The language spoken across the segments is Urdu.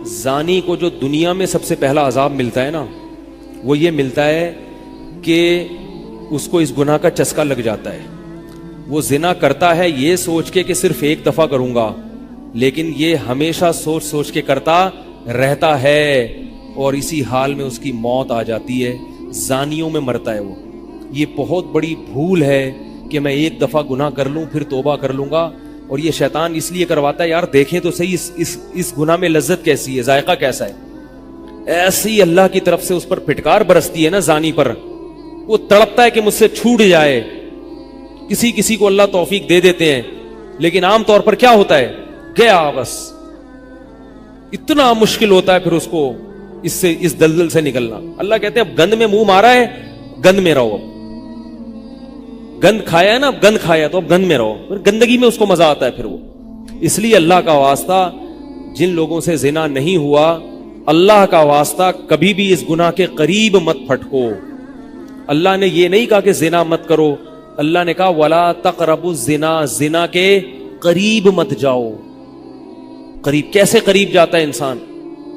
زانی کو جو دنیا میں سب سے پہلا عذاب ملتا ہے نا، وہ یہ ملتا ہے کہ اس کو اس گناہ کا چسکا لگ جاتا ہے. وہ زنا کرتا ہے یہ سوچ کے کہ صرف ایک دفعہ کروں گا، لیکن یہ ہمیشہ سوچ سوچ کے کرتا رہتا ہے، اور اسی حال میں اس کی موت آ جاتی ہے. زانیوں میں مرتا ہے وہ. یہ بہت بڑی بھول ہے کہ میں ایک دفعہ گناہ کر لوں پھر توبہ کر لوں گا. اور یہ شیطان اس لیے کرواتا ہے، یار دیکھیں تو صحیح اس گناہ میں لذت کیسی ہے، ذائقہ کیسا ہے. ایسے ہی اللہ کی طرف سے اس پر پھٹکار برستی ہے نا زانی پر، وہ تڑپتا ہے کہ مجھ سے چھوٹ جائے. کسی کو اللہ توفیق دے دیتے ہیں، لیکن عام طور پر کیا ہوتا ہے، گیا بس. اتنا مشکل ہوتا ہے پھر اس کو اس دلدل سے نکلنا. اللہ کہتے ہیں اب گند میں منہ مارا ہے، گند میں رہو. اب گند کھایا ہے نا، اب گند کھایا تو اب گند میں رہو. پھر گندگی میں اس کو مزہ آتا ہے پھر وہ. اس لیے اللہ کا واسطہ جن لوگوں سے زنا نہیں ہوا، اللہ کا واسطہ کبھی بھی اس گناہ کے قریب مت پھٹکو. اللہ نے یہ نہیں کہا کہ زنا مت کرو، اللہ نے کہا ولا تقربوا الزنا، زنا کے قریب مت جاؤ. قریب کیسے قریب جاتا ہے انسان؟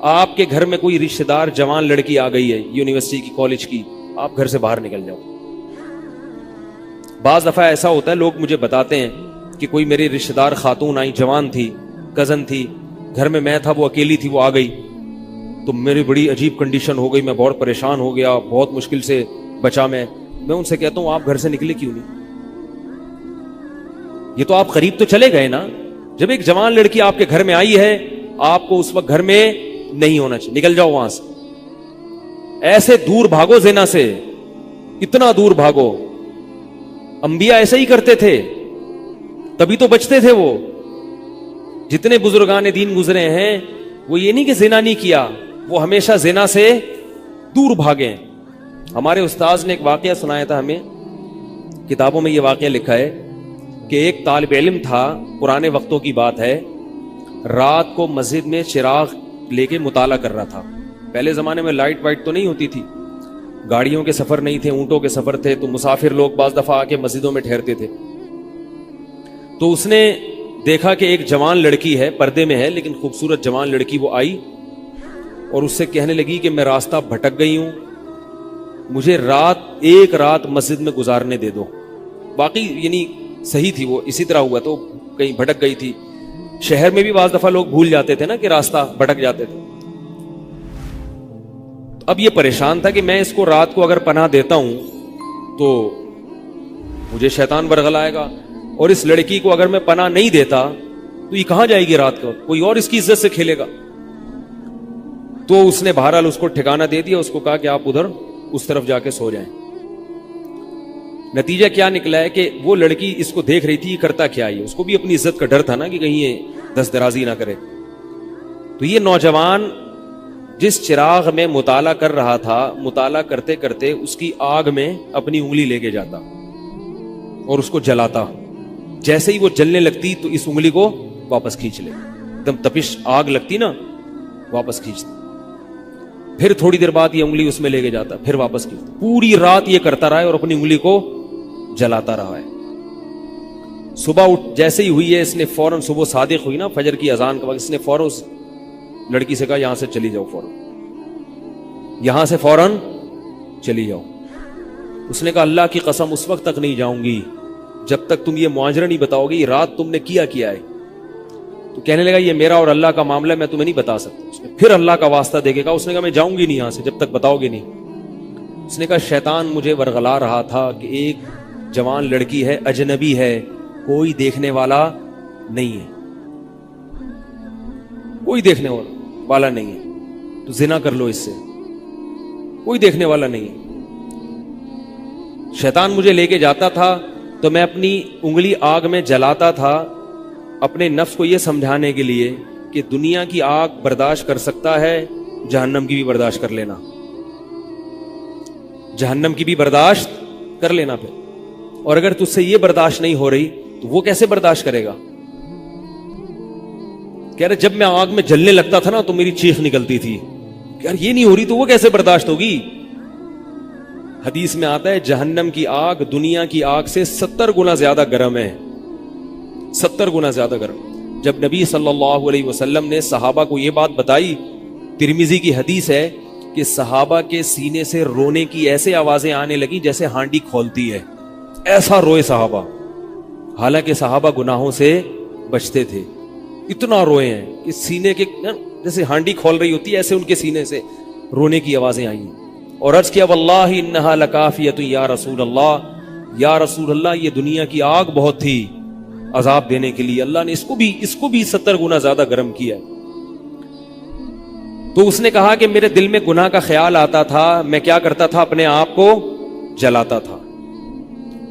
آپ کے گھر میں کوئی رشتہ دار جوان لڑکی آ گئی ہے یونیورسٹی کی، کالج کی، آپ گھر سے باہر نکل جاؤ. بعض دفعہ ایسا ہوتا ہے، لوگ مجھے بتاتے ہیں کہ کوئی میری رشتہ دار خاتون آئی، جوان تھی، کزن تھی، گھر میں تھا، وہ اکیلی تھی، وہ آ گئی تو میری بڑی عجیب کنڈیشن ہو گئی، میں بہت پریشان ہو گیا، بہت مشکل سے بچا. میں ان سے کہتا ہوں آپ گھر سے نکلے کیوں نہیں؟ یہ تو آپ قریب تو چلے گئے نا. جب ایک جوان لڑکی آپ کے گھر میں آئی ہے، آپ کو اس وقت گھر میں نہیں ہونا چاہیے، نکل جاؤ وہاں سے. ایسے دور بھاگو زنا سے، اتنا دور بھاگو. انبیاء ایسا ہی کرتے تھے، تبھی تو بچتے تھے. وہ جتنے بزرگان دین گزرے ہیں وہ یہ نہیں کہ زنا نہیں کیا، وہ ہمیشہ زنا سے دور بھاگے. ہمارے استاذ نے ایک واقعہ سنایا تھا ہمیں، کتابوں میں یہ واقعہ لکھا ہے کہ ایک طالب علم تھا، پرانے وقتوں کی بات ہے، رات کو مسجد میں چراغ لے کے مطالعہ کر رہا تھا. پہلے زمانے میں لائٹ وائٹ تو نہیں ہوتی تھی، گاڑیوں کے سفر نہیں تھے، اونٹوں کے سفر تھے، تو مسافر لوگ بعض دفعہ آ کے مسجدوں میں ٹھہرتے تھے. تو اس نے دیکھا کہ ایک جوان لڑکی ہے، پردے میں ہے لیکن خوبصورت جوان لڑکی. وہ آئی اور اس سے کہنے لگی کہ میں راستہ بھٹک گئی ہوں، مجھے ایک رات مسجد میں گزارنے دے دو. باقی یعنی صحیح تھی، وہ اسی طرح ہوا تو کہیں بھٹک گئی تھی. شہر میں بھی بعض دفعہ لوگ بھول جاتے تھے نا کہ راستہ بھٹک جاتے تھے. اب یہ پریشان تھا کہ میں اس کو رات کو اگر پناہ دیتا ہوں تو مجھے شیطان برگلائے گا، اور اس لڑکی کو اگر میں پناہ نہیں دیتا تو یہ کہاں جائے گی رات کو، کوئی اور اس کی عزت سے کھیلے گا. تو اس نے بہرحال اس کو ٹھکانہ دے دیا، اس کو کہا کہ آپ ادھر اس طرف جا کے سو جائیں. نتیجہ کیا نکلا ہے کہ وہ لڑکی اس کو دیکھ رہی تھی یہ کرتا کیا ہے، اس کو بھی اپنی عزت کا ڈر تھا نا کہ کہیں یہ دست درازی نہ کرے. تو یہ نوجوان جس چراغ میں مطالعہ کر رہا تھا، مطالعہ کرتے کرتے اس کی آگ میں اپنی انگلی لے کے جاتا اور اس کو جلاتا. جیسے ہی وہ جلنے لگتی تو اس انگلی کو واپس کھینچ لے، ایک دم تپش آگ لگتی نا، واپس کھینچتا. پھر تھوڑی دیر بعد یہ انگلی اس میں لے کے جاتا، پھر واپس کھینچتا. پوری رات یہ کرتا رہا ہے اور اپنی انگلی کو جلاتا رہا ہے. صبح جیسے ہی ہوئی ہے، اس نے فوراً، صبح صادق ہوئی نا فجر کی اذان کا وقت، اس نے فوراً اس لڑکی سے کہا یہاں سے چلی جاؤ، فوراً یہاں سے فوراً چلی جاؤ. اس نے کہا اللہ کی قسم اس وقت تک نہیں جاؤں گی جب تک تم یہ معاجرہ نہیں بتاؤ گی رات تم نے کیا ہے. تو کہنے لگا یہ میرا اور اللہ کا معاملہ ہے، میں تمہیں نہیں بتا سکتا. اس نے پھر اللہ کا واسطہ دے کے کہا، اس نے کہا میں جاؤں گی نہیں یہاں سے جب تک بتاؤ گے نہیں. اس نے کہا شیطان مجھے ورغلا رہا تھا کہ ایک جوان لڑکی ہے، اجنبی ہے، کوئی دیکھنے والا نہیں ہے، کوئی دیکھنے والا نہیں ہے، تو زنا کر لو اس سے، کوئی دیکھنے والا نہیں ہے. شیطان مجھے لے کے جاتا تھا تو میں اپنی انگلی آگ میں جلاتا تھا، اپنے نفس کو یہ سمجھانے کے لیے کہ دنیا کی آگ برداشت کر سکتا ہے، جہنم کی بھی برداشت کر لینا، جہنم کی بھی برداشت کر لینا. پھر اور اگر تجھ سے یہ برداشت نہیں ہو رہی تو وہ کیسے برداشت کرے گا؟ کہہ رہے جب میں آگ میں جلنے لگتا تھا نا تو میری چیخ نکلتی تھی، یار یہ نہیں ہو رہی تو وہ کیسے برداشت ہوگی. حدیث میں آتا ہے جہنم کی آگ دنیا کی آگ سے 70 گنا زیادہ گرم ہے، 70 گنا زیادہ گرم. جب نبی صلی اللہ علیہ وسلم نے صحابہ کو یہ بات بتائی ترمذی کی حدیث ہے کہ صحابہ کے سینے سے رونے کی ایسے آوازیں آنے لگی جیسے ہانڈی کھولتی ہے، ایسا روئے صحابہ، حالانکہ صحابہ گناہوں سے بچتے تھے، اتنا روئے ہیں کہ سینے کے جیسے ہانڈی کھول رہی ہوتی ہے ایسے ان کے سینے سے رونے کی آوازیں آئیں، اور عرض کیا واللہ انہا لکافیۃ یا رسول اللہ، یا رسول اللہ یہ دنیا کی آگ بہت تھی عذاب دینے کے لیے، اللہ نے اس کو بھی 70 گنا زیادہ گرم کیا ہے۔ تو اس نے کہا کہ میرے دل میں گناہ کا خیال آتا تھا، میں کیا کرتا تھا، اپنے آپ کو جلاتا تھا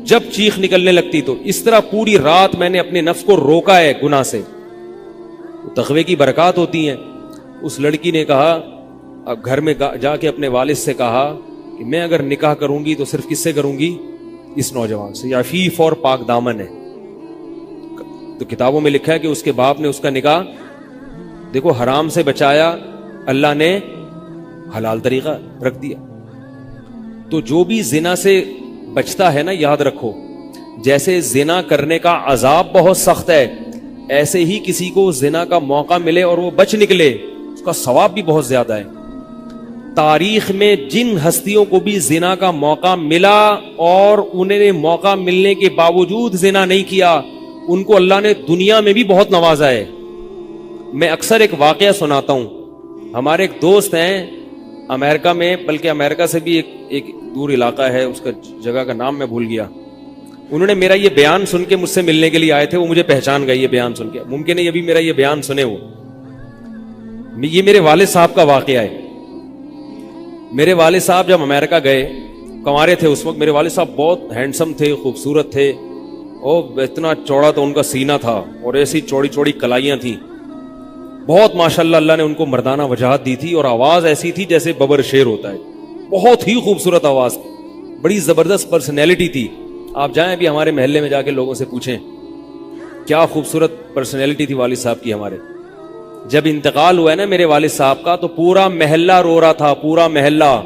جب چیخ نکلنے لگتی، تو اس طرح پوری رات میں نے اپنے نفس کو روکا ہے گناہ سے۔ تقوی کی برکات ہوتی ہیں۔ اس لڑکی نے کہا، اب گھر میں جا کے اپنے والد سے کہا کہ میں اگر نکاح کروں گی تو صرف کس سے کروں گی، اس نوجوان سے، عفیف اور پاک دامن ہے۔ تو کتابوں میں لکھا ہے کہ اس کے باپ نے اس کا نکاح دیکھو حرام سے بچایا، اللہ نے حلال طریقہ رکھ دیا۔ تو جو بھی زنا سے بچتا ہے نا، یاد رکھو جیسے زنا کرنے کا عذاب بہت سخت ہے، ایسے ہی کسی کو زنا کا موقع ملے اور وہ بچ نکلے، اس کا ثواب بھی بہت زیادہ ہے۔ تاریخ میں جن ہستیوں کو بھی زنا کا موقع ملا اور انہیں نے موقع ملنے کے باوجود زنا نہیں کیا، ان کو اللہ نے دنیا میں بھی بہت نوازا ہے۔ میں اکثر ایک واقعہ سناتا ہوں، ہمارے ایک دوست ہیں امریکہ میں، بلکہ امریکہ سے بھی ایک دور علاقہ ہے، اس کا جگہ کا نام میں بھول گیا۔ انہوں نے میرا یہ بیان سن کے مجھ سے ملنے کے لیے آئے تھے، وہ مجھے پہچان گئے یہ بیان سن کے، ممکن ہے یہ بھی میرا یہ بیان سنے وہ۔ یہ میرے والد صاحب کا واقعہ ہے۔ میرے والد صاحب جب امریکہ گئے، کنوارے تھے اس وقت، میرے والد صاحب بہت ہینڈسم تھے، خوبصورت تھے، اور اتنا چوڑا تو ان کا سینہ تھا اور ایسی چوڑی چوڑی کلائیاں تھیں، بہت ماشاءاللہ اللہ نے ان کو مردانہ وجاہت دی تھی، اور آواز ایسی تھی جیسے ببر شیر ہوتا ہے، بہت ہی خوبصورت آواز، بڑی زبردست پرسنالٹی تھی۔ آپ جائیں ابھی ہمارے محلے میں جا کے لوگوں سے پوچھیں کیا خوبصورت پرسنالٹی تھی والد صاحب کی ہمارے۔ جب انتقال ہوا ہے نا میرے والد صاحب کا، تو پورا محلہ رو رہا تھا، پورا محلہ۔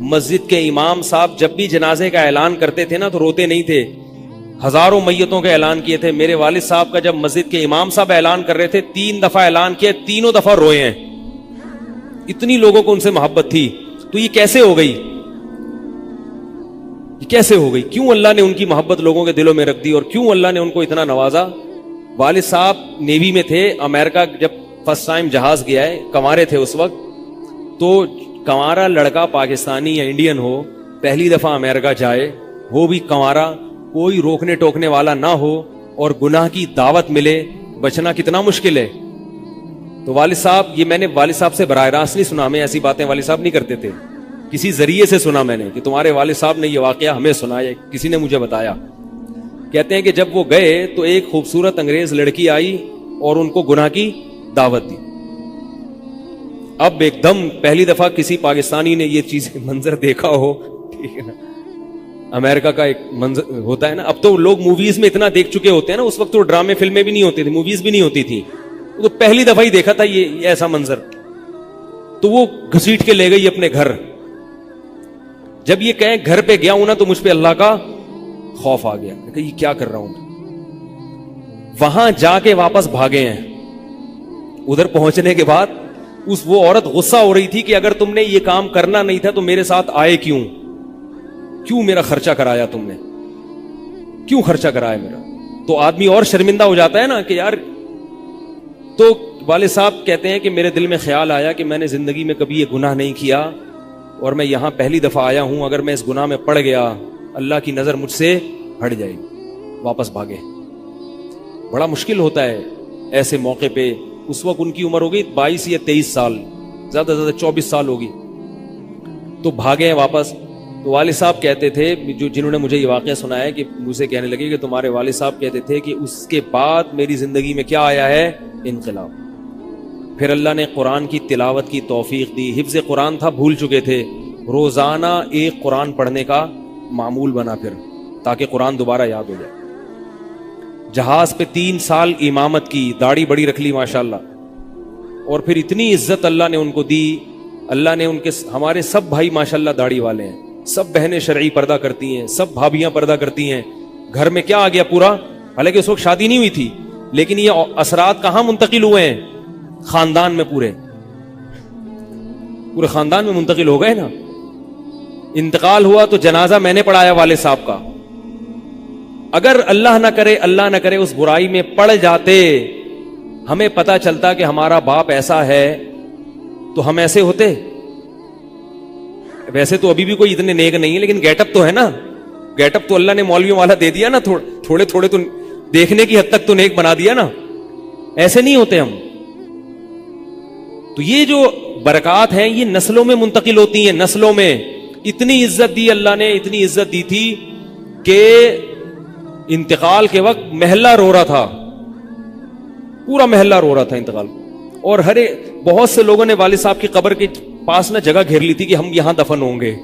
مسجد کے امام صاحب جب بھی جنازے کا اعلان کرتے تھے نا تو روتے نہیں تھے، ہزاروں میتوں کا اعلان کیے تھے۔ میرے والد صاحب کا جب مسجد کے امام صاحب اعلان کر رہے تھے، 3 دفعہ اعلان کیا، تینوں دفعہ روئے ہیں، اتنی لوگوں کو ان سے محبت تھی۔ تو یہ کیسے ہو گئی، یہ کیسے ہو گئی؟ کیوں اللہ نے ان کی محبت لوگوں کے دلوں میں رکھ دی، اور کیوں اللہ نے ان کو اتنا نوازا؟ والد صاحب نیوی میں تھے، امریکہ جب فرسٹ ٹائم جہاز گیا ہے، کنوارے تھے اس وقت، تو کنوارا لڑکا پاکستانی یا انڈین ہو، پہلی دفعہ امریکہ جائے، وہ بھی کنوارا، کوئی روکنے ٹوکنے والا نہ ہو، اور گناہ کی دعوت ملے، بچنا کتنا مشکل ہے۔ تو والد صاحب، یہ میں نے والد صاحب سے براہ راست نہیں سنا، میں ایسی باتیں والد صاحب نہیں کرتے تھے، کسی ذریعے سے سنا میں نے کہ تمہارے والد صاحب نے یہ واقعہ ہمیں سنایا، کسی نے مجھے بتایا۔ کہتے ہیں کہ جب وہ گئے تو ایک خوبصورت انگریز لڑکی آئی اور ان کو گناہ کی دعوت دی۔ اب ایک دم پہلی دفعہ کسی پاکستانی نے یہ چیز منظر دیکھا ہو، ٹھیک ہے نا، امریکہ کا ایک منظر ہوتا ہے نا، اب تو لوگ موویز میں اتنا دیکھ چکے ہوتے ہیں نا، اس وقت تو ڈرامے فلمیں بھی نہیں ہوتی تھی، موویز بھی نہیں ہوتی تھی، تو پہلی دفعہ ہی دیکھا تھا یہ ایسا منظر۔ تو وہ گھسیٹ کے لے گئی اپنے گھر۔ جب یہ کہیں گھر پہ گیا ہوں نا تو مجھ پہ اللہ کا خوف آ گیا کہ یہ کیا کر رہا ہوں۔ وہاں جا کے واپس بھاگے ہیں۔ ادھر پہنچنے کے بعد وہ عورت غصہ ہو رہی تھی کہ اگر تم نے یہ کام کرنا نہیں تھا تو میرے ساتھ آئے کیوں میرا خرچہ کرایا، تم نے کیوں خرچہ کرایا میرا؟ تو آدمی اور شرمندہ ہو جاتا ہے نا کہ یار۔ تو والد صاحب کہتے ہیں کہ میرے دل میں خیال آیا کہ میں نے زندگی میں کبھی یہ گناہ نہیں کیا، اور میں یہاں پہلی دفعہ آیا ہوں، اگر میں اس گناہ میں پڑ گیا اللہ کی نظر مجھ سے ہٹ جائے گی۔ واپس بھاگے۔ بڑا مشکل ہوتا ہے ایسے موقع پہ۔ اس وقت ان کی عمر ہوگی 22 یا 23 سال، زیادہ سے زیادہ 24 سال ہوگی، تو بھاگے ہیں واپس۔ تو والد صاحب کہتے تھے، جنہوں نے مجھے یہ واقعہ سنایا، کہ مجھے کہنے لگے کہ تمہارے والد صاحب کہتے تھے کہ اس کے بعد میری زندگی میں کیا آیا ہے؟ انقلاب۔ پھر اللہ نے قرآن کی تلاوت کی توفیق دی، حفظ قرآن تھا، بھول چکے تھے، روزانہ ایک قرآن پڑھنے کا معمول بنا پھر، تاکہ قرآن دوبارہ یاد ہو جائے۔ جہاز پہ 3 سال امامت کی، داڑھی بڑی رکھ لی ماشاءاللہ، اور پھر اتنی عزت اللہ نے ان کو دی۔ اللہ نے ان کے، ہمارے سب بھائی ماشاءاللہ داڑھی والے ہیں، سب بہنیں شرعی پردہ کرتی ہیں، سب بھابیاں پردہ کرتی ہیں۔ گھر میں کیا آ گیا پورا، حالانکہ اس وقت شادی نہیں ہوئی تھی، لیکن یہ اثرات کہاں منتقل ہوئے ہیں؟ خاندان میں پورے۔ پورے خاندان میں منتقل ہو گئے نا. انتقال ہوا تو جنازہ میں نے پڑھایا والد صاحب کا. اگر اللہ نہ کرے اس برائی میں پڑ جاتے, ہمیں پتا چلتا کہ ہمارا باپ ایسا ہے, تو ہم ایسے ہوتے. ویسے تو ابھی بھی کوئی اتنے نیک نہیں ہے, لیکن گیٹ اپ تو ہے نا. گیٹ اپ تو اللہ نے مولویوں والا دے دیا نا, تھوڑے تھوڑے تو دیکھنے کی حد تک تو نیک بنا دیا نا. ایسے نہیں ہوتے ہم. تو یہ جو برکات ہیں یہ نسلوں میں منتقل ہوتی ہیں. نسلوں میں اتنی عزت دی اللہ نے, اتنی عزت دی تھی کہ انتقال کے وقت محلہ رو رہا تھا, پورا محلہ رو رہا تھا انتقال. اور بہت سے لوگوں نے والد صاحب کی قبر کے پاس نہ جگہ گھیر لی تھی کہ ہم یہاں دفن ہوں گے.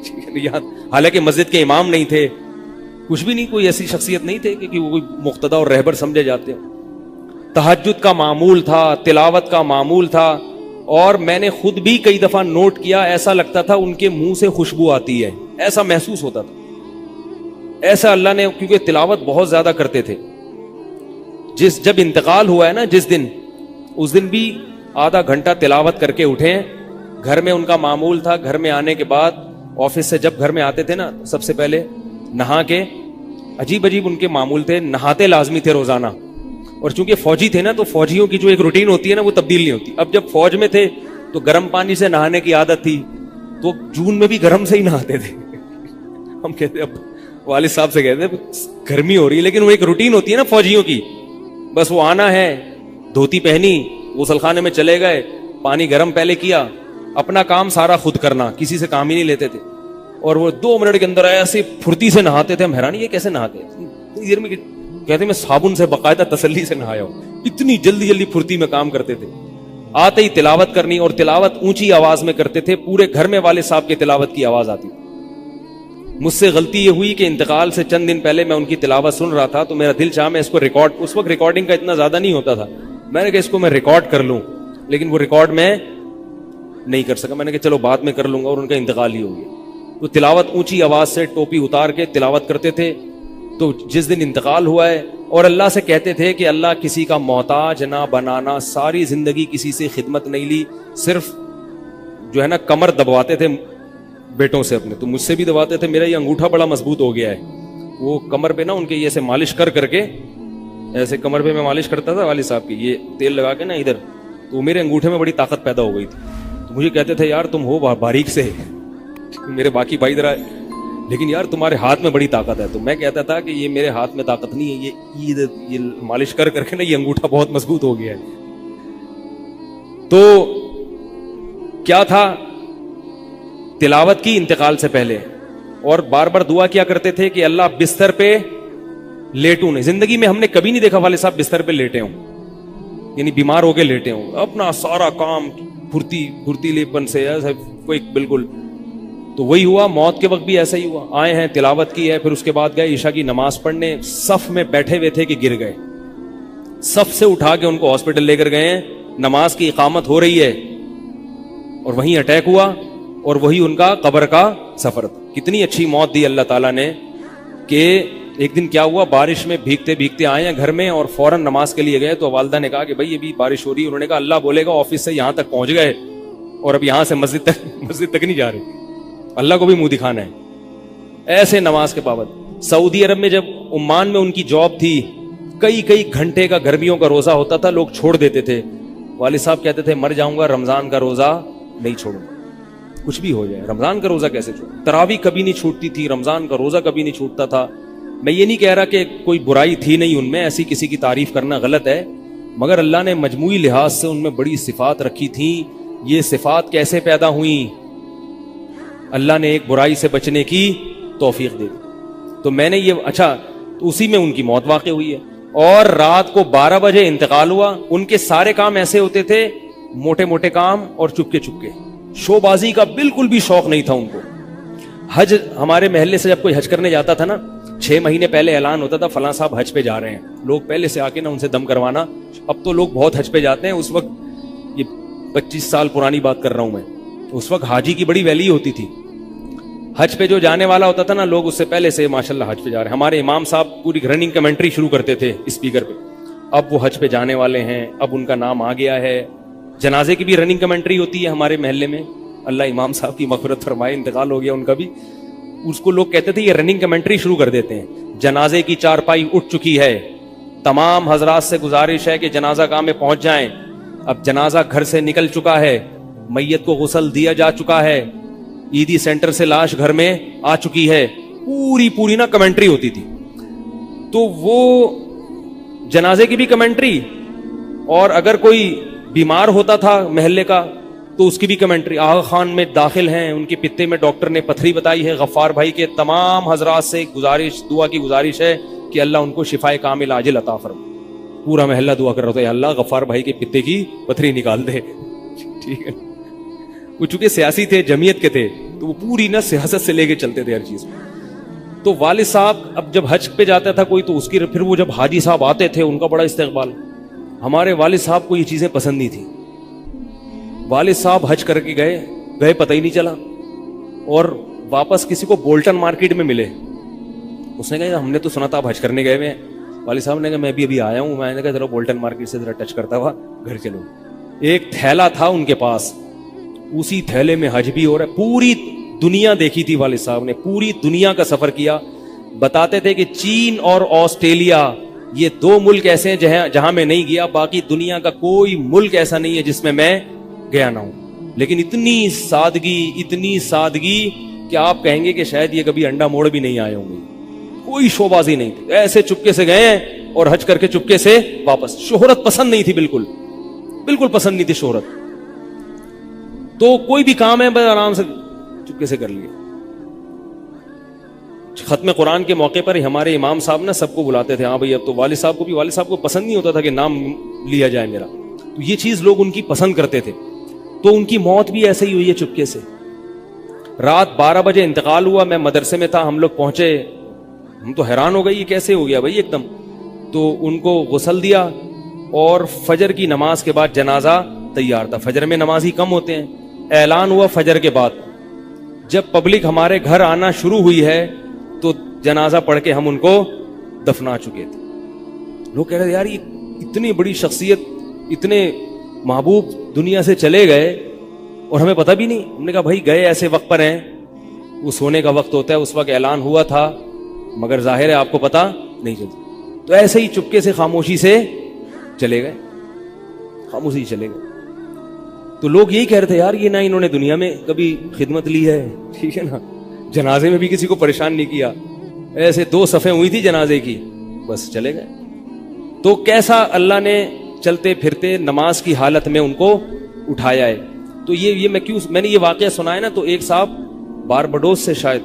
حالانکہ مسجد کے امام نہیں تھے, کچھ بھی نہیں, کوئی ایسی شخصیت نہیں تھے کہ وہ کوئی مقتدی اور رہبر سمجھے جاتے. تہجد کا معمول تھا, تلاوت کا معمول تھا. اور میں نے خود بھی کئی دفعہ نوٹ کیا, ایسا لگتا تھا ان کے منہ سے خوشبو آتی ہے, ایسا محسوس ہوتا تھا. ایسا اللہ نے, کیونکہ تلاوت بہت زیادہ کرتے تھے. جب انتقال ہوا ہے نا جس دن, اس دن بھی آدھا گھنٹہ تلاوت کر کے اٹھے. گھر میں ان کا معمول تھا, گھر میں آنے کے بعد آفس سے جب گھر میں آتے تھے نا, سب سے پہلے نہا کے, عجیب ان کے معمول تھے, نہاتے لازمی تھے روزانہ. اور چونکہ فوجی تھے نا, تو فوجیوں کی جو ایک روٹین ہوتی ہے نا, وہ تبدیل نہیں ہوتی. اب جب فوج میں تھے تو گرم پانی سے نہانے کی عادت تھی, تو جون میں بھی گرم سے ہی نہاتے تھے. ہم کہتے, اب والد صاحب سے کہتے گرمی ہو رہی ہے, لیکن وہ ایک روٹین ہوتی ہے نا فوجیوں کی. بس وہ آنا ہے, دھوتی پہنی, غسل خانے میں چلے گئے, پانی گرم پہلے کیا, اپنا کام سارا خود کرنا, کسی سے کام ہی نہیں لیتے تھے. اور وہ 2 منٹ کے اندر ایسے پھرتی سے نہاتے تھے. ہم حیران, یہ کیسے نہاتے اتنی دیر میں؟ کہتے میں صابن سے باقاعدہ تسلی سے نہایا ہوں. اتنی جلدی پھرتی میں کام کرتے تھے. آتے ہی تلاوت کرنی, اور تلاوت اونچی آواز میں کرتے تھے. پورے گھر میں والد صاحب کے تلاوت کی آواز آتی. مجھ سے غلطی یہ ہوئی کہ انتقال سے چند دن پہلے میں ان کی تلاوت سن رہا تھا, تو میرا دل چاہا میں اس کو ریکارڈ, اس وقت ریکارڈنگ کا اتنا زیادہ نہیں ہوتا تھا, میں نے کہا اس کو میں ریکارڈ کر لوں, لیکن وہ ریکارڈ میں نہیں کر سکا. میں نے کہا چلو بعد میں کر لوں گا, اور ان کا انتقال ہی ہو گیا. تو تلاوت اونچی آواز سے ٹوپی اتار کے تلاوت کرتے تھے. تو جس دن انتقال ہوا ہے, اور اللہ سے کہتے تھے کہ اللہ کسی کا محتاج نہ بنانا, ساری زندگی کسی سے خدمت نہیں لی, صرف جو ہے نا کمر دبواتے تھے بیٹوں سے اپنے. تو مجھ سے بھی دباتے تھے, میرا یہ انگوٹھا بڑا مضبوط ہو گیا ہے. وہ کمر پہ نا ان کے یہ ایسے مالش کر کے, ایسے کمر پہ میں مالش کرتا تھا والد صاحب کی, یہ تیل لگا کے نا ادھر, تو میرے انگوٹھے میں بڑی طاقت پیدا ہو گئی تھی. تو مجھے کہتے تھے یار تم ہو باریک سے, میرے باقی بھائی ذرا, لیکن یار تمہارے ہاتھ میں بڑی طاقت ہے. تو میں کہتا تھا کہ یہ میرے ہاتھ میں طاقت نہیں ہے, یہ مالش کر کے نا یہ انگوٹھا بہت مضبوط ہو گیا ہے. تو کیا تھا, تلاوت کی انتقال سے پہلے, اور بار بار دعا کیا کرتے تھے کہ اللہ بستر پہ لیٹوں نہیں. زندگی میں ہم نے کبھی نہیں دیکھا والد صاحب بستر پہ لیٹے ہوں, یعنی بیمار ہو کے لیٹے ہوں. اپنا سارا کام پھرتیلے پن سے کوئی بالکل. تو وہی ہوا, موت کے وقت بھی ایسا ہی ہوا. آئے ہیں, تلاوت کی ہے, پھر اس کے بعد گئے عشاء کی نماز پڑھنے, صف میں بیٹھے ہوئے تھے کہ گر گئے. صف سے اٹھا کے ان کو ہاسپٹل لے کر گئے ہیں, نماز کی اقامت ہو رہی ہے, اور وہیں اٹیک ہوا, اور وہی ان کا قبر کا سفر تھا. کتنی اچھی موت دی اللہ تعالیٰ نے, کہ ایک دن کیا ہوا, بارش میں بھیگتے بھیگتے آئے ہیں گھر میں, اور فوراً نماز کے لیے گئے. تو والدہ نے کہا کہ بھائی ابھی بارش ہو رہی ہے. انہوں نے کہا اللہ بولے گا آفس سے یہاں تک پہنچ گئے, اور اب یہاں سے مسجد تک نہیں جا رہے, اللہ کو بھی منہ دکھانا ہے. ایسے نماز کے پابند. سعودی عرب میں جب عمان میں ان کی جاب تھی, کئی گھنٹے کا گرمیوں کا روزہ ہوتا تھا, لوگ چھوڑ دیتے تھے. والد صاحب کہتے تھے مر جاؤں گا, رمضان کا روزہ نہیں چھوڑوں گا, کچھ بھی ہو جائے رمضان کا روزہ کیسے چھوڑوں. تراویح کبھی نہیں چھوٹتی تھی, رمضان کا روزہ کبھی نہیں چھوٹتا تھا. میں یہ نہیں کہہ رہا کہ کوئی برائی تھی نہیں ان میں, ایسی کسی کی تعریف کرنا غلط ہے, مگر اللہ نے مجموعی لحاظ سے ان میں بڑی صفات رکھی تھیں. یہ صفات کیسے پیدا ہوئیں؟ اللہ نے ایک برائی سے بچنے کی توفیق دے دی. تو میں نے یہ تو اسی میں ان کی موت واقع ہوئی ہے. اور رات کو 12 بجے انتقال ہوا. ان کے سارے کام ایسے ہوتے تھے, موٹے موٹے کام, اور چپکے چپکے. شو بازی کا بالکل بھی شوق نہیں تھا ان کو. حج, ہمارے محلے سے جب کوئی حج کرنے جاتا تھا نا, 6 مہینے پہلے اعلان ہوتا تھا فلاں صاحب حج پہ جا رہے ہیں. لوگ پہلے سے آ کے نا ان سے دم کروانا. اب تو لوگ بہت حج پہ جاتے ہیں, اس وقت یہ 25 سال پرانی بات کر رہا ہوں میں, اس وقت حاجی کی بڑی ویلی ہوتی تھی. حج پہ جو جانے والا ہوتا تھا نا, لوگ اس سے پہلے سے ماشاءاللہ حج پہ جا رہے ہیں. ہمارے امام صاحب پوری رننگ کمنٹری شروع کرتے تھے اسپیکر پہ, اب وہ حج پہ جانے والے ہیں, اب ان کا نام آ گیا ہے. جنازے کی بھی رننگ کمنٹری ہوتی ہے ہمارے محلے میں, اللہ امام صاحب کی مغفرت فرمائے, انتقال ہو گیا ان کا بھی. اس کو لوگ کہتے تھے یہ رننگ کمنٹری شروع کر دیتے ہیں. جنازے کی چارپائی اٹھ چکی ہے, تمام حضرات سے گزارش ہے کہ جنازہ گاہ میں پہنچ جائیں. اب جنازہ گھر سے نکل چکا ہے, میت کو غسل دیا جا چکا ہے, عیدی سینٹر سے لاش گھر میں آ چکی ہے. پوری نا کمنٹری ہوتی تھی. تو وہ جنازے کی بھی کمنٹری, اور اگر کوئی بیمار ہوتا تھا محلے کا تو اس کی بھی کمنٹری. آغا خان میں داخل ہیں, ان کے پتے میں ڈاکٹر نے پتھری بتائی ہے. غفار بھائی کے تمام حضرات سے گزارش, دعا کی گزارش ہے کہ اللہ ان کو شفائے کامل عاجل عطا فرمائے. پورا محلہ دعا کر رہا تھا, اللہ غفار بھائی کے پتے کی پتھری نکال دے. ٹھیک ہے, وہ چونکہ سیاسی تھے, جمعیت کے تھے, تو وہ پوری نا سیاست سے لے کے چلتے تھے ہر چیز میں. تو والد صاحب اب جب حج پہ جاتا تھا کوئی, تو اس کی پھر وہ جب حاجی صاحب آتے تھے ان کا بڑا استقبال. ہمارے والد صاحب کو یہ چیزیں پسند نہیں تھی. والد صاحب حج کر کے گئے پتہ ہی نہیں چلا, اور واپس کسی کو بولٹن مارکیٹ میں ملے. اس نے کہا ہم نے تو سنا تھا آپ حج کرنے گئے ہوئے. والد صاحب نے کہا میں بھی ابھی آیا ہوں. میں نے کہا ذرا بولٹن مارکیٹ سے ذرا ٹچ کرتا ہوا گھر چلو. ایک تھیلا تھا ان کے پاس, اسی تھیلے میں حج بھی ہو رہا ہے. پوری دنیا دیکھی تھی والد صاحب نے, پوری دنیا کا سفر کیا. بتاتے تھے کہ چین اور آسٹریلیا یہ 2 ملک ایسے ہیں جہاں میں نہیں گیا, باقی دنیا کا کوئی ملک ایسا نہیں ہے جس میں گیا نہ ہوں. لیکن اتنی سادگی کہ آپ کہیں گے کہ شاید یہ کبھی انڈا موڑ بھی نہیں آئے ہوں گے. کوئی شوبازی نہیں تھی, ایسے چپکے سے گئے اور حج کر کے چپکے سے واپس. شہرت پسند نہیں تھی, بالکل پسند نہیں تھی شہرت. تو کوئی بھی کام ہے بس آرام سے چپکے سے کر لیے. ختم قرآن کے موقع پر ہمارے امام صاحب نا سب کو بلاتے تھے. ہاں بھائی, اب تو والد صاحب کو پسند نہیں ہوتا تھا کہ نام لیا جائے میرا, تو یہ چیز لوگ ان کی پسند کرتے تھے. تو ان کی موت بھی ایسے ہی ہوئی ہے چپکے سے. رات 12 بجے انتقال ہوا, میں مدرسے میں تھا, ہم لوگ پہنچے, ہم تو حیران ہو گئے یہ کیسے ہو گیا بھائی ایک دم. تو ان کو غسل دیا, اور فجر کی نماز کے بعد جنازہ تیار تھا. فجر میں نمازی کم ہوتے ہیں. اعلان ہوا فجر کے بعد. جب پبلک ہمارے گھر آنا شروع ہوئی ہے تو جنازہ پڑھ کے ہم ان کو دفنا چکے تھے. لوگ کہہ رہے تھے یار یہ اتنی بڑی شخصیت, اتنے محبوب دنیا سے چلے گئے اور ہمیں پتہ بھی نہیں. ہم نے کہا بھائی گئے ایسے وقت پر ہیں, وہ سونے کا وقت ہوتا ہے, اس وقت اعلان ہوا تھا, مگر ظاہر ہے آپ کو پتہ نہیں چلتا. تو ایسے ہی چپکے سے خاموشی سے چلے گئے. تو لوگ یہی کہہ رہے تھے یار یہ نہ انہوں نے دنیا میں کبھی خدمت لی ہے, ٹھیک ہے نا, جنازے میں بھی کسی کو پریشان نہیں کیا, ایسے 2 صفیں ہوئی تھی جنازے کی, بس چلے گئے. تو کیسا اللہ نے چلتے پھرتے نماز کی حالت میں ان کو اٹھایا ہے. تو یہ میں نے یہ واقعہ سنا ہے نا, تو ایک صاحب باربڈوس سے شاید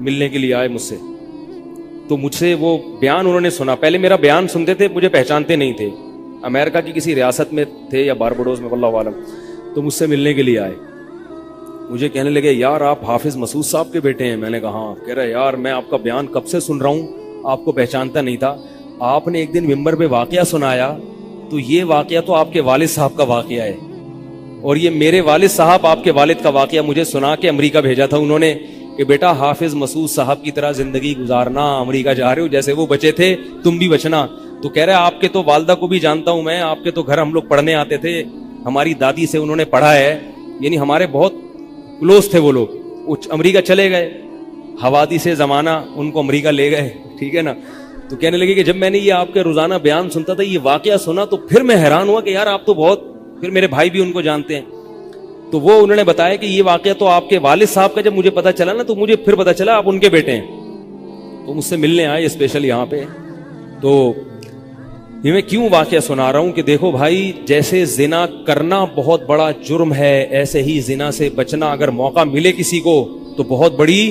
ملنے کے لیے آئے مجھ سے. تو مجھ سے وہ بیان انہوں نے سنا, پہلے میرا بیان سنتے تھے, مجھے پہچانتے نہیں تھے, امریکہ کی کسی ریاست میں تھے یا باربڈوس میں واللہ عالم. تو مجھ سے ملنے کے لیے آئے, مجھے کہنے لگے یار آپ حافظ مسعود صاحب کے بیٹے ہیں. میں نے کہا ہاں. کہہ رہا یار میں آپ کا بیان کب سے سن رہا ہوں, آپ کو پہچانتا نہیں تھا. آپ نے ایک دن ممبر پہ واقعہ سنایا, تو یہ واقعہ تو آپ کے والد صاحب کا واقعہ ہے, اور یہ میرے والد صاحب آپ کے والد کا واقعہ مجھے سنا کے امریکہ بھیجا تھا انہوں نے کہ بیٹا حافظ مسعود صاحب کی طرح زندگی گزارنا, امریکہ جا رہے ہو جیسے وہ بچے تھے تم بھی بچنا. تو کہہ رہے آپ کے تو والدہ کو بھی جانتا ہوں میں, آپ کے تو گھر ہم لوگ پڑھنے آتے تھے, ہماری دادی سے انہوں نے پڑھا ہے, یعنی ہمارے بہت کلوز تھے وہ لوگ. امریکہ چلے گئے, حوادث سے زمانہ ان کو امریکہ لے گئے, ٹھیک ہے نا. تو کہنے لگے کہ جب میں نے یہ آپ کے روزانہ بیان سنتا تھا, یہ واقعہ سنا, تو پھر میں حیران ہوا کہ یار آپ تو بہت, پھر میرے بھائی بھی ان کو جانتے ہیں. تو وہ انہوں نے بتایا کہ یہ واقعہ تو آپ کے والد صاحب کا جب مجھے پتا چلا نا, تو مجھے پھر پتا چلا آپ ان کے بیٹے ہیں. تو مجھ سے ملنے آئے اسپیشل یہاں پہ. تو یہ میں کیوں واقعہ سنا رہا ہوں کہ دیکھو بھائی, جیسے زنا کرنا بہت بڑا جرم ہے, ایسے ہی زنا سے بچنا اگر موقع ملے کسی کو تو بہت بڑی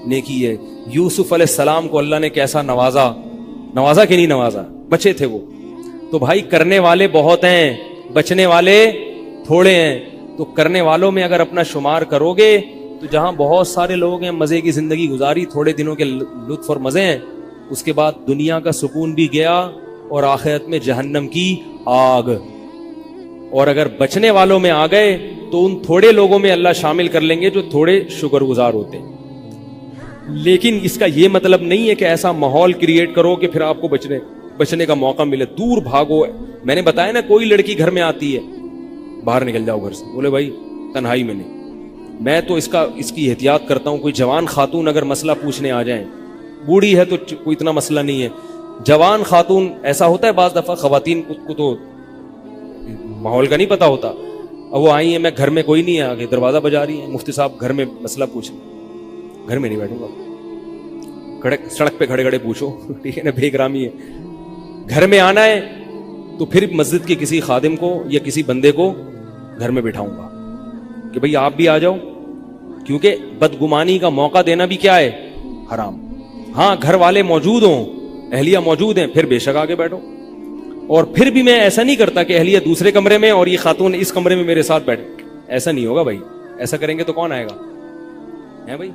نیکی ہے. یوسف علیہ السلام کو اللہ نے کیسا نوازا کہ نہیں نوازا, بچے تھے وہ. تو بھائی کرنے والے بہت ہیں, بچنے والے تھوڑے ہیں. تو کرنے والوں میں اگر اپنا شمار کرو گے تو جہاں بہت سارے لوگ ہیں, مزے کی زندگی گزاری, تھوڑے دنوں کے لطف اور مزے ہیں, اس کے بعد دنیا کا سکون بھی گیا اور آخرت میں جہنم کی آگ. اور اگر بچنے والوں میں آ گئے تو ان تھوڑے لوگوں میں اللہ شامل کر لیں گے جو تھوڑے شکر گزار ہوتے ہیں. لیکن اس کا یہ مطلب نہیں ہے کہ ایسا ماحول کریٹ کرو کہ پھر آپ کو بچنے کا موقع ملے, دور بھاگو. میں نے بتایا نا, کوئی لڑکی گھر میں آتی ہے, باہر نکل جاؤ گھر سے, بولے بھائی تنہائی میں نہیں, میں تو اس کی احتیاط کرتا ہوں. کوئی جوان خاتون اگر مسئلہ پوچھنے آ جائیں, بوڑھی ہے تو کوئی اتنا مسئلہ نہیں ہے, جوان خاتون ایسا ہوتا ہے بعض دفعہ خواتین کو تو ماحول کا نہیں پتا ہوتا, اب وہ آئی ہیں, میں گھر میں کوئی نہیں ہے, آگے دروازہ بجا رہی ہیں, مفتی صاحب گھر میں مسئلہ پوچھیں. گھر میں نہیں بیٹھوں گا, سڑک پہ کھڑے کھڑے پوچھو, ٹھیک ہے نا, بے احترامی ہے. گھر میں آنا ہے تو پھر مسجد کے کسی خادم کو یا کسی بندے کو گھر میں بٹھاؤں گا کہ بھئی آپ بھی آ جاؤ, کیونکہ بدگمانی کا موقع دینا بھی کیا ہے, حرام. ہاں گھر والے موجود ہوں, اہلیہ موجود ہیں, پھر بے شک آگے بیٹھو. اور پھر بھی میں ایسا نہیں کرتا کہ اہلیہ دوسرے کمرے میں اور یہ خاتون اس کمرے میں میرے ساتھ بیٹھے, ایسا نہیں ہوگا بھائی. ایسا کریں گے تو کون آئے گا, ہے بھائی.